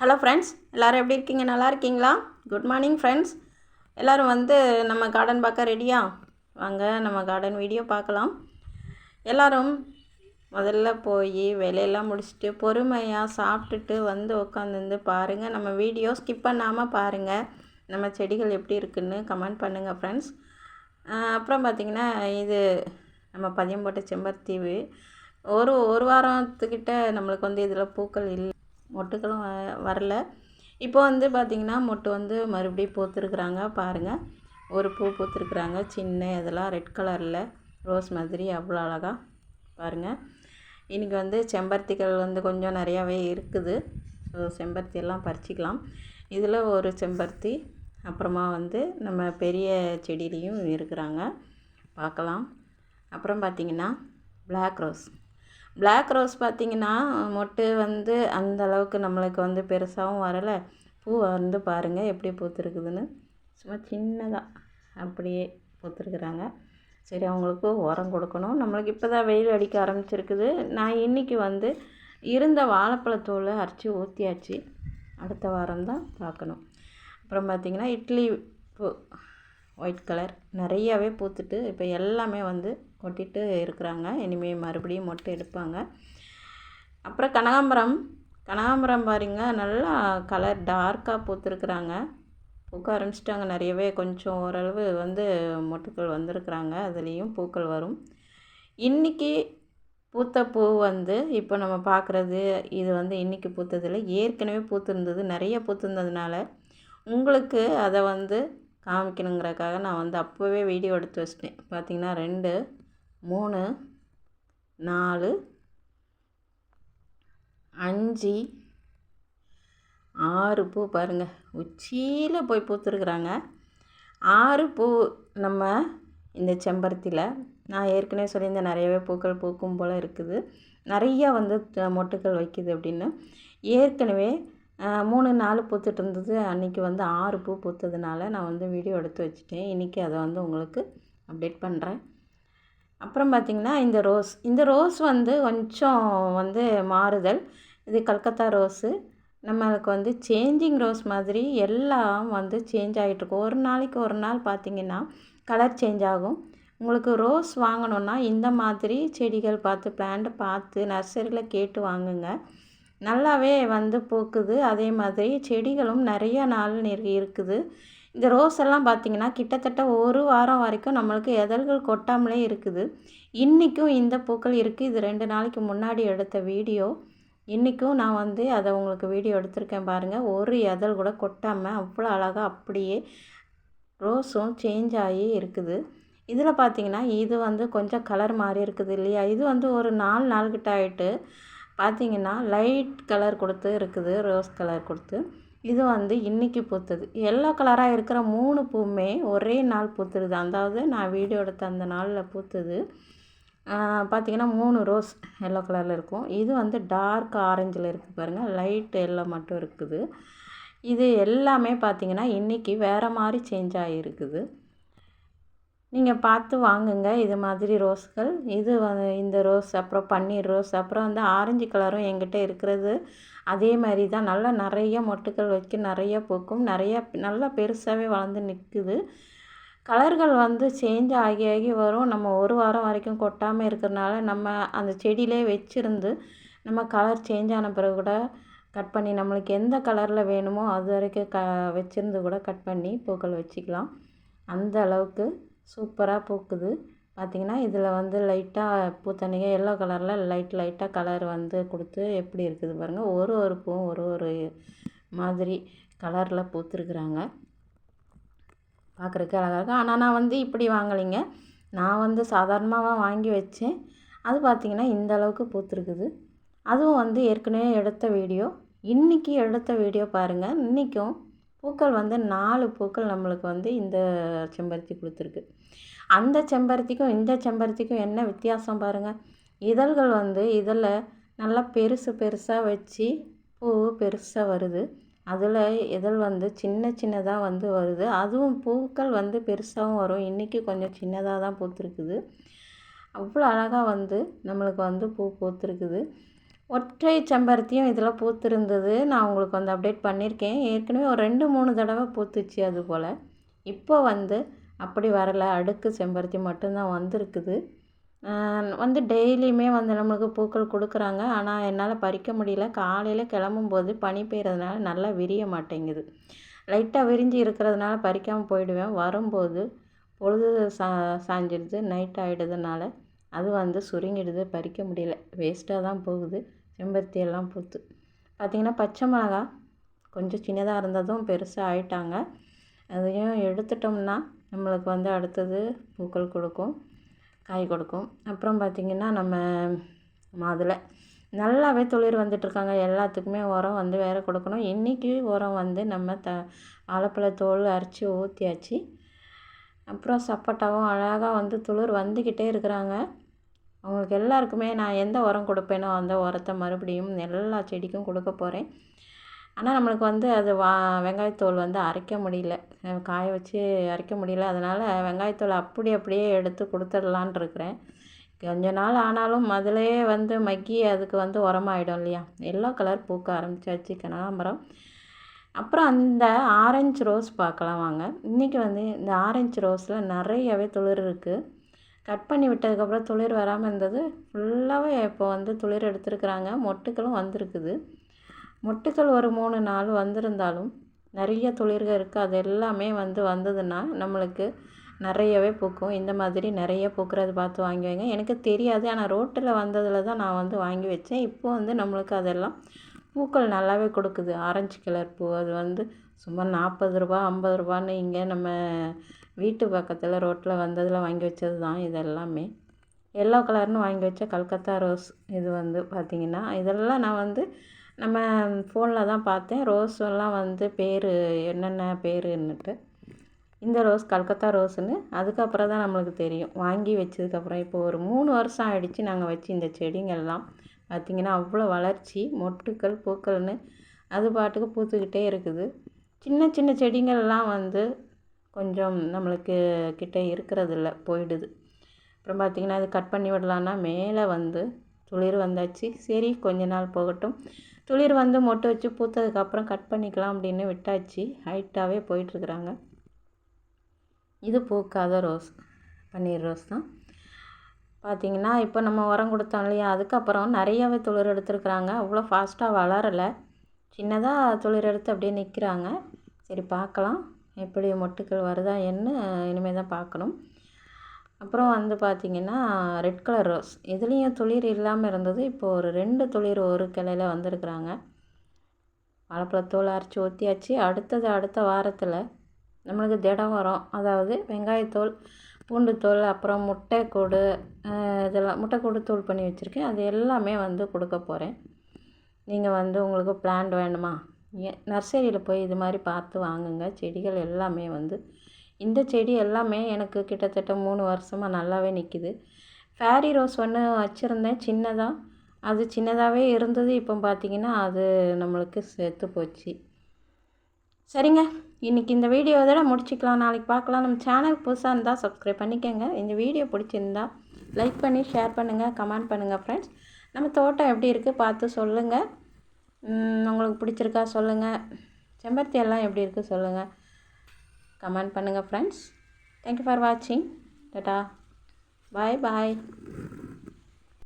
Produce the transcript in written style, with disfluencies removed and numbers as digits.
Hello friends, எல்லோரும் எப்படி இருக்கீங்க? நல்லா இருக்கீங்களா? Good morning friends. எல்லோரும் நம்ம கார்டன் பார்க்க ரெடியா? வாங்க நம்ம கார்டன் வீடியோ பார்க்கலாம். எல்லோரும் முதல்ல போய் வேலையெல்லாம் முடிச்சுட்டு பொறுமையாக சாப்பிட்டுட்டு உட்காந்துருந்து பாருங்கள். நம்ம வீடியோ ஸ்கிப் பண்ணாமல் பாருங்கள். நம்ம செடிகள் எப்படி இருக்குதுன்னு கமெண்ட் பண்ணுங்கள் ஃப்ரெண்ட்ஸ். அப்புறம் பார்த்திங்கன்னா, இது நம்ம பதியம் போட்ட செம்பருத்தி ஒரு வாரத்துக்கிட்ட நம்மளுக்கு இதில் பூக்கள் இல்லை, மொட்டுக்களும் வரல. இப்போ பார்த்திங்கன்னா மொட்டு மறுபடியும் பூத்துருக்குறாங்க. பாருங்கள், ஒரு பூ பூத்துருக்குறாங்க, சின்ன இதெல்லாம் ரெட் கலரில் ரோஸ் மாதிரி அவ்வளோ அழகாக. பாருங்கள், இன்றைக்கி செம்பருத்திகள் கொஞ்சம் நிறையாவே இருக்குது. ஸோ செம்பருத்தி எல்லாம் பறிச்சிக்கலாம். இதில் ஒரு செம்பருத்தி, அப்புறமா நம்ம பெரிய செடியிலையும் இருக்கிறாங்க, பார்க்கலாம். அப்புறம் பார்த்திங்கன்னா பிளாக் ரோஸ் பார்த்திங்கன்னா மொட்டு அந்த அளவுக்கு நம்மளுக்கு பெருசாகவும் வரலை. பூ பாருங்கள் எப்படி பூத்துருக்குதுன்னு. சும்மா சின்னதாக அப்படியே பூத்துருக்குறாங்க. சரி, அவங்களுக்கு உரம் கொடுக்கணும். நம்மளுக்கு இப்போ தான் வெயில் அடிக்க ஆரம்பிச்சிருக்குது. நான் இன்றைக்கி இருந்த வாழைப்பழத்தோலை அரைச்சி ஊற்றியாச்சு. அடுத்த வாரம் தான் பார்க்கணும். அப்புறம் பார்த்திங்கன்னா இட்லி பூ ஒயிட் கலர் நிறையாவே பூத்துட்டு இப்போ எல்லாமே கொட்டிட்டு இருக்கிறாங்க. இனிமேல் மறுபடியும் மொட்டை எடுப்பாங்க. அப்புறம் கனகாம்பரம் பாருங்கள், நல்லா கலர் டார்க்காக பூத்துருக்குறாங்க. பூக்க ஆரம்பிச்சிட்டாங்க நிறையவே. கொஞ்சம் ஓரளவு மொட்டுக்கள் வந்திருக்குறாங்க, அதுலேயும் பூக்கள் வரும். இன்றைக்கி பூத்த பூ இப்போ நம்ம பார்க்குறது இது இன்றைக்கி பூத்ததில் ஏற்கனவே பூத்துருந்தது. நிறைய பூத்துருந்ததுனால உங்களுக்கு அதை காமிக்கணுங்கிறக்காக நான் அப்போவே வீடியோ எடுத்து வச்சிட்டேன். பார்த்திங்கன்னா 2, 3, 4, 5, 6 பூ பாருங்கள், உச்சியில் போய் பூத்துருக்குறாங்க. 6 பூ நம்ம இந்த செம்பருத்தியில். நான் ஏற்கனவே சொல்லியிருந்தேன் நிறையவே பூக்கள் பூக்கும் போல் இருக்குது, நிறையா மொட்டுக்கள் வைக்குது அப்படின்னு. ஏற்கனவே 3, 4 பூத்துட்டு இருந்தது. அன்றைக்கி 6 பூ பூத்ததுனால நான் வீடியோ எடுத்து வச்சுட்டேன். இன்றைக்கி அதை உங்களுக்கு அப்டேட் பண்ணுறேன். அப்புறம் பார்த்திங்கன்னா இந்த ரோஸ் கொஞ்சம் மாறுதல். இது கல்கத்தா ரோஸு. நம்மளுக்கு சேஞ்சிங் ரோஸ் மாதிரி எல்லாம் சேஞ்ச் ஆகிட்டுருக்கும். ஒரு நாளைக்கு ஒரு நாள் பார்த்திங்கன்னா கலர் சேஞ்ச் ஆகும். உங்களுக்கு ரோஸ் வாங்கணுன்னா இந்த மாதிரி செடிகள் பார்த்து, பிளான்ட் பார்த்து நர்சரியில் கேட்டு வாங்குங்க. நல்லாவே பூக்குது. அதே மாதிரி செடிகளும் நிறைய நாள் இருக்குது. இந்த ரோஸ் எல்லாம் பார்த்திங்கன்னா கிட்டத்தட்ட ஒரு வாரம் வரைக்கும் நம்மளுக்கு இதழ்கள் கொட்டாமலே இருக்குது. இன்றைக்கும் இந்த பூக்கள் இருக்குது. இது 2 நாளைக்கு முன்னாடி எடுத்த வீடியோ. இன்றைக்கும் நான் அதை உங்களுக்கு வீடியோ எடுத்திருக்கேன் பாருங்கள். ஒரு இதழ் கூட கொட்டாமல் அவ்வளோ அழகாக அப்படியே ரோஸும் சேஞ்ச் ஆகி இருக்குது. இதில் பார்த்திங்கன்னா இது கொஞ்சம் கலர் மாறி இருக்குது இல்லையா? இது ஒரு 4 நாள்கிட்ட ஆகிட்டு பார்த்திங்கன்னா லைட் கலர் கொடுத்து இருக்குது, ரோஸ் கலர் கொடுத்து. இது இன்றைக்கி பூத்துது. எல்லோ கலராக இருக்கிற 3 பூவுமே ஒரே நாள் பூத்துருது. அதாவது நான் வீடியோ எடுத்த அந்த நாளில் பூத்துது. பார்த்திங்கன்னா 3 ரோஸ் எல்லோ கலரில் இருக்கும். இது டார்க் ஆரஞ்சில் இருக்குது பாருங்கள், லைட் எல்லோ மட்டும் இருக்குது. இது எல்லாமே பார்த்திங்கன்னா இன்றைக்கி வேறு மாதிரி சேஞ்ச் ஆகிருக்குது. நீங்கள் பார்த்து வாங்குங்க இது மாதிரி ரோஸ்கள். இந்த ரோஸ், அப்புறம் பன்னீர் ரோஸ், அப்புறம் ஆரஞ்சு கலரும் என்கிட்ட இருக்கிறது. அதே மாதிரி தான் நல்லா நிறைய மொட்டுக்கள் வைக்க, நிறைய பூக்கும், நல்லா பெருசாகவே வளர்ந்து நிற்குது. கலர்கள் சேஞ்ச் ஆகி ஆகி வரும். நம்ம ஒரு வாரம் வரைக்கும் கொட்டாமல் இருக்கிறனால நம்ம அந்த செடியிலே வச்சுருந்து நம்ம கலர் சேஞ்ச் ஆன பிறகு கூட கட் பண்ணி நம்மளுக்கு எந்த கலரில் வேணுமோ அது வரைக்கும் வச்சுருந்து கூட கட் பண்ணி பூக்கள் வச்சுக்கலாம். அந்த அளவுக்கு சூப்பராக பூக்குது. பார்த்திங்கன்னா இதில் லைட்டாக பூத்தணிகை எல்லோ கலரில் லைட்டாக கலர் கொடுத்து எப்படி இருக்குது பாருங்கள். ஒரு பூவும் ஒரு மாதிரி கலரில் பூத்துருக்குறாங்க. பார்க்குறதுக்கு அழகாக இருக்கும். ஆனால் நான் இப்படி வாங்கலைங்க. நான் சாதாரணமாக வாங்கி வச்சேன். அது பார்த்திங்கன்னா இந்த அளவுக்கு பூத்துருக்குது. அதுவும் ஏற்கனவே எடுத்த வீடியோ. இன்றைக்கி எடுத்த வீடியோ பாருங்கள். இன்றைக்கும் பூக்கள் 4 பூக்கள் நம்மளுக்கு இந்த செம்பருத்தி கொடுத்துருக்கு. அந்த செம்பருத்திக்கும் இந்த செம்பருத்திக்கும் என்ன வித்தியாசம் பாருங்கள். இதழ்கள் இதில் நல்லா பெருசாக வச்சு பூ பெருசாக வருது. அதில் இதழ் சின்னதாக வருது. அதுவும் பூக்கள் பெருசாகவும் வரும். இன்றைக்கி கொஞ்சம் சின்னதாக தான் பூத்துருக்குது. அவ்வளோ அழகாக நம்மளுக்கு பூ பூத்துருக்குது. ஒற்றை செம்பருத்தியும் இதில் பூத்திருந்தது. நான் உங்களுக்கு வந்து அப்டேட் பண்ணியிருக்கேன். ஏற்கனவே ஒரு 2, 3 தடவை பூத்துச்சு அது போல். இப்போ வந்து அப்படி வரலை, அடுக்கு செம்பருத்தி மட்டும்தான் வந்திருக்குது. வந்து டெய்லியுமே வந்து நம்மளுக்கு பூக்கள் கொடுக்குறாங்க. ஆனால் என்னால் பறிக்க முடியல. காலையில் கிளம்பும்போது பனி பெய்கிறதுனால நல்லா விரிய மாட்டேங்குது. லைட்டாக விரிஞ்சு இருக்கிறதுனால பறிக்காமல் போயிடுவேன். வரும்போது பொழுது சாஞ்சிடுது, நைட் ஆகிடுறதுனால அது வந்து சுருங்கிடுது, பறிக்க முடியல, வேஸ்ட்டாக தான் போகுது. செம்பருத்தி எல்லாம் பூத்து பார்த்திங்கன்னா பச்சை மிளகா கொஞ்சம் சின்னதாக இருந்ததும் பெருசாக ஆயிட்டாங்க. அதையும் எடுத்துட்டோம்னா நம்மளுக்கு வந்து அடுத்தது பூக்கள் கொடுக்கும், காய் கொடுக்கும். அப்புறம் பார்த்திங்கன்னா நம்ம மாதுளை நல்லாவே துளிர் வந்துட்டுருக்காங்க. எல்லாத்துக்குமே உரம் வந்து வேறு கொடுக்கணும். இன்றைக்கி உரம் வந்து நம்ம வாழைப்பழத்தோல் அரைச்சி ஊற்றியாச்சு. அப்புறம் சப்போட்டாவும் அழகாக வந்து துளிர் வந்துக்கிட்டே இருக்கிறாங்க. அவங்களுக்கு எல்லாருக்குமே நான் எந்த உரம் கொடுப்பேனோ அந்த உரத்தை மறுபடியும் எல்லா செடிக்கும் கொடுக்க போகிறேன். ஆனால் நம்மளுக்கு வந்து அது வெங்காயத்தோல் வந்து அரைக்க முடியல, காய வச்சு அரைக்க முடியல. அதனால் வெங்காயத்தோல் அப்படியே எடுத்து கொடுத்துடலான் இருக்கிறேன். கொஞ்ச நாள் ஆனாலும் அதிலேயே வந்து மக்கி அதுக்கு வந்து உரமாயிடும் இல்லையா. எல்லோ கலர் பூக்க ஆரம்பிச்சாச்சு கனகாம்பரம். அப்புறம் அந்த ஆரஞ்சு ரோஸ் பார்க்கலாம் வாங்க. இன்றைக்கி வந்து இந்த ஆரஞ்சு ரோஸில் நிறையவே துளிர் இருக்குது. கட் பண்ணி விட்டதுக்கப்புறம் துளிர் வராமல் இருந்தது, ஃபுல்லாகவே இப்போ வந்து துளிர் எடுத்துருக்குறாங்க. மொட்டுக்களும் வந்திருக்குது. மொட்டுக்கள் ஒரு 3, 4 வந்திருந்தாலும் நிறைய துளிர்கள் இருக்குது. அது எல்லாமே வந்து வந்ததுன்னா நம்மளுக்கு நிறையவே பூக்கும். இந்த மாதிரி நிறைய பூக்கிறது பார்த்து வாங்கி வைங்க. எனக்கு தெரியாது, ஆனால் ரோட்டில் வந்ததில் தான் நான் வந்து வாங்கி வச்சேன். இப்போது வந்து நம்மளுக்கு அதெல்லாம் பூக்கள் நல்லாவே கொடுக்குது. ஆரஞ்சு கலர் பூ அது வந்து சும்மா 40 ரூபா 50 ரூபான்னு இங்கே நம்ம வீட்டு பக்கத்தில் ரோட்டில் வந்ததில் வாங்கி வச்சது தான் இது எல்லாமே. எல்லோ கலர்னு வாங்கி வச்ச கல்கத்தா ரோஸ். இது வந்து பார்த்திங்கன்னா இதெல்லாம் நான் வந்து நம்ம ஃபோனில் தான் பார்த்தேன். ரோஸ் எல்லாம் வந்து பேர் என்னென்ன பேருன்னுட்டு. இந்த ரோஸ் கல்கத்தா ரோஸுன்னு அதுக்கப்புறம் தான் நம்மளுக்கு தெரியும், வாங்கி வச்சதுக்கப்புறம். இப்போ ஒரு 3 வருஷம் ஆகிடுச்சு நாங்கள் வச்சு இந்த செடிங்கள்லாம். பார்த்திங்கன்னா அவ்வளோ வளர்ச்சி, மொட்டுக்கள் பூக்கள்னு அது பாட்டுக்கு பூத்துக்கிட்டே இருக்குது. சின்ன சின்ன செடிங்கள்லாம் வந்து கொஞ்சம் நம்மளுக்கு கிட்டே இருக்கிறதில்ல, போயிடுது. அப்புறம் பார்த்திங்கன்னா அது கட் பண்ணி விடலான்னா மேலே வந்து துளிர் வந்தாச்சு. சரி கொஞ்ச நாள் போகட்டும், துளிர் வந்து மொட்டு வச்சு பூத்ததுக்கப்புறம் கட் பண்ணிக்கலாம் அப்படின்னு விட்டாச்சு. ஹைட்டாகவே போயிட்டுருக்குறாங்க. இது பூக்காத ரோஸ், பன்னீர் ரோஸ் தான். பார்த்திங்கன்னா இப்போ நம்ம உரம் கொடுத்தோம் இல்லையா, அதுக்கப்புறம் நிறையாவே துளிர் எடுத்துருக்குறாங்க. அவ்வளோ ஃபாஸ்ட்டாக வளரலை, சின்னதாக துளிர் எடுத்து அப்படியே நிற்கிறாங்க. சரி பார்க்கலாம் எப்படி மொட்டுக்கள் வருதா என்ன, இனிமேல் தான் பார்க்கணும். அப்புறம் வந்து பார்த்திங்கன்னா ரெட் கலர் ரோஸ், இதுலேயும் துளிர் இல்லாமல் இருந்தது. இப்போது ஒரு 2 துளிர் ஒரு கிளையில் வந்திருக்குறாங்க. வாழைப்பழத்தோல் அரைச்சி ஊற்றியாச்சு. அடுத்த வாரத்தில் நம்மளுக்கு திடம் வரும், அதாவது வெங்காயத்தோல், பூண்டுத்தோல், அப்புறம் முட்டைக்கூடு, இதெல்லாம் முட்டைக்கூடு தூள் பண்ணி வச்சுருக்கேன். அது எல்லாமே வந்து கொடுக்க போகிறேன். நீங்கள் வந்து உங்களுக்கு பிளான்ட் வேணுமா, நர்சரியில் போய் இது மாதிரி பார்த்து வாங்குங்க. செடிகள் எல்லாமே வந்து இந்த செடி எல்லாமே எனக்கு கிட்டத்தட்ட 3 வருஷமாக நல்லாவே நிற்கிது. ஃபேரி ரோஸ் ஒன்று வச்சுருந்தேன் சின்னதாக, அது சின்னதாகவே இருந்தது. இப்போ பார்த்திங்கன்னா அது நம்மளுக்கு செத்து போச்சு. சரிங்க, இன்றைக்கி இந்த வீடியோ இதோட முடிச்சிக்கலாம், நாளைக்கு பார்க்கலாம். நம்ம சேனலுக்கு புதுசாக இருந்தால் சப்ஸ்கிரைப் பண்ணிக்கோங்க. இந்த வீடியோ பிடிச்சிருந்தா லைக் பண்ணி ஷேர் பண்ணுங்கள், கமெண்ட் பண்ணுங்கள் ஃப்ரெண்ட்ஸ். நம்ம தோட்டம் எப்படி இருக்குது பார்த்து சொல்லுங்கள். உங்களுக்கு பிடிச்சிருக்கா சொல்லுங்கள். செம்பருத்தி எல்லாம் எப்படி இருக்குது சொல்லுங்கள், கமெண்ட் பண்ணுங்கள் ஃப்ரெண்ட்ஸ். தேங்க்யூ ஃபார் வாட்சிங். டாடா, பாய் பாய்.